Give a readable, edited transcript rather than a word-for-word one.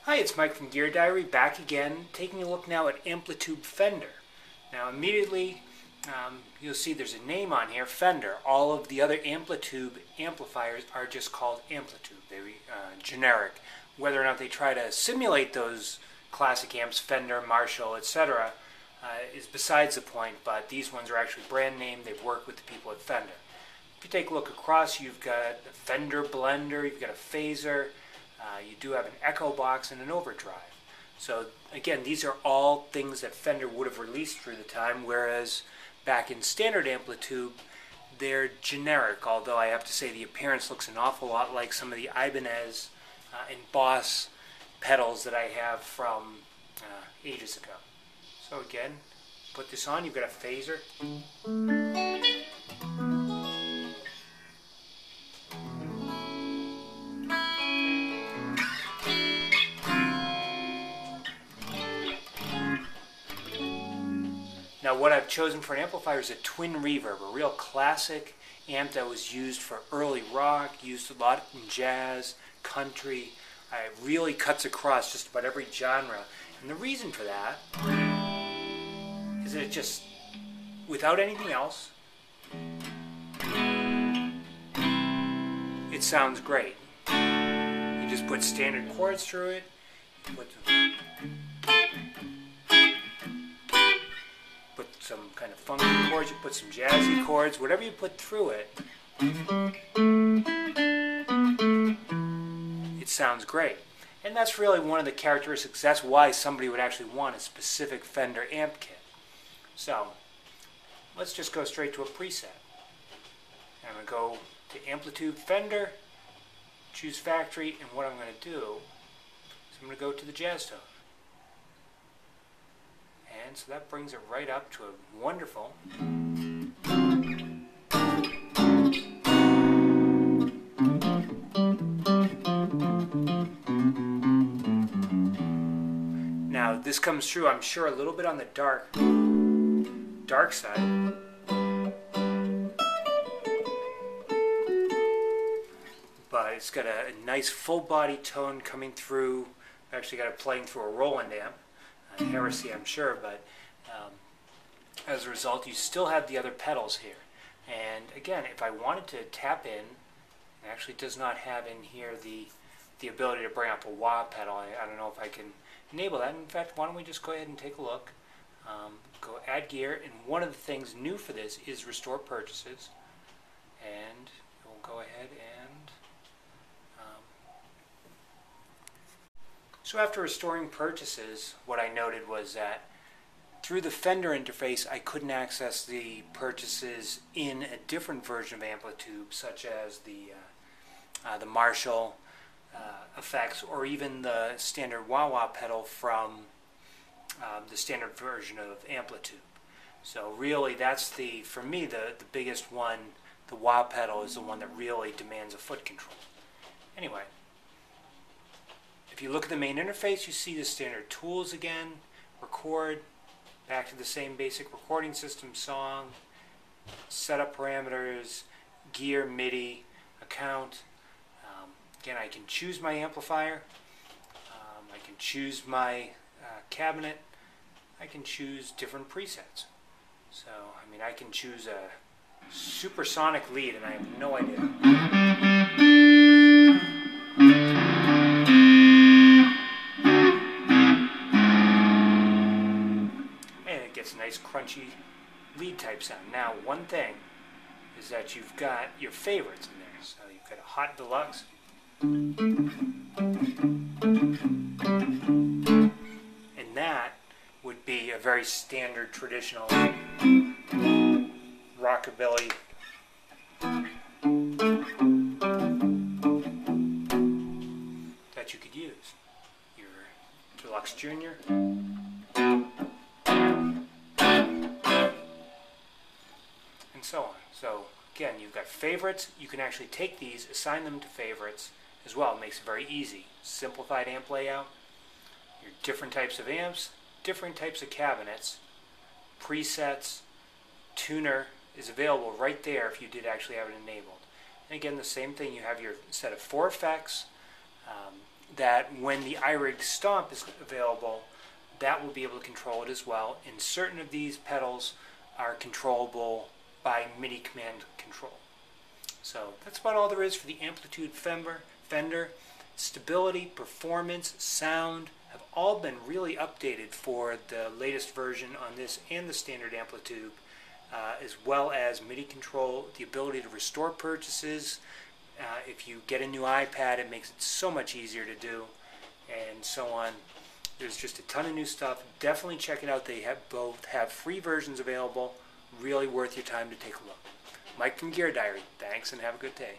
Hi, it's Mike from Gear Diary, back again, taking a look now at AmpliTube Fender. Now immediately you'll see there's a name on here, Fender. All of the other AmpliTube amplifiers are just called AmpliTube. They're generic. Whether or not they try to simulate those classic amps, Fender, Marshall, etc., is besides the point, but these ones are actually brand name. They've worked with the people at Fender. If you take a look across, you've got a Fender blender, you've got a phaser, you do have an echo box and an overdrive. So again, these are all things that Fender would have released through the time, whereas back in standard AmpliTube, they're generic, although I have to say the appearance looks an awful lot like some of the Ibanez and Boss pedals that I have from ages ago. So again, put this on, you've got a phaser. Now what I've chosen for an amplifier is a twin reverb, a real classic amp that was used for early rock, used a lot in jazz, country. It really cuts across just about every genre. And the reason for that is that it just, without anything else, it sounds great. You just put standard chords through it, put some kind of funky chords, you put some jazzy chords, whatever you put through it, it sounds great. And that's really one of the characteristics. That's why somebody would actually want a specific Fender amp kit. So let's just go straight to a preset. I'm going to go to AmpliTube Fender, choose factory, and what I'm going to do is I'm going to go to the jazz tone. And so that brings it right up to a wonderful now this comes through, I'm sure, a little bit on the dark side. But it's got a nice full body tone coming through. I've actually got it playing through a Roland amp. Heresy, I'm sure, but as a result you still have the other pedals here. And again, if I wanted to tap in, it actually does not have in here the ability to bring up a wah pedal. I don't know if I can enable that. In fact, why don't we just go ahead and take a look. Go add gear, and one of the things new for this is restore purchases, and we'll go ahead and so after restoring purchases, what I noted was that through the Fender interface, I couldn't access the purchases in a different version of AmpliTube, such as the Marshall effects, or even the standard wah-wah pedal from the standard version of AmpliTube. So really, that's for me, the biggest one. The wah pedal is the one that really demands a foot control. Anyway. If you look at the main interface, you see the standard tools again, record, back to the same basic recording system, song, setup parameters, gear, MIDI, account. Again, I can choose my amplifier, I can choose my cabinet, I can choose different presets. So, I mean, I can choose a supersonic lead, and I have no idea. Gets a nice crunchy lead type sound. Now, one thing is that you've got your favorites in there. So you've got a hot deluxe, and that would be a very standard traditional rockabilly that you could use. Your Deluxe Junior. And so on. So again, you've got favorites. You can actually take these, assign them to favorites as well. It makes it very easy. Simplified amp layout, your different types of amps, different types of cabinets, presets, tuner is available right there if you did actually have it enabled. And again, the same thing, you have your set of 4 effects, that when the iRig Stomp is available, that will be able to control it as well. And certain of these pedals are controllable by MIDI command control. So that's about all there is for the AmpliTube Fender. Stability, performance, sound have all been really updated for the latest version on this and the standard AmpliTube, as well as MIDI control, the ability to restore purchases. If you get a new iPad, it makes it so much easier to do, and so on. There's just a ton of new stuff. Definitely check it out. They both have free versions available. Really worth your time to take a look. Mike from Gear Diary. Thanks and have a good day.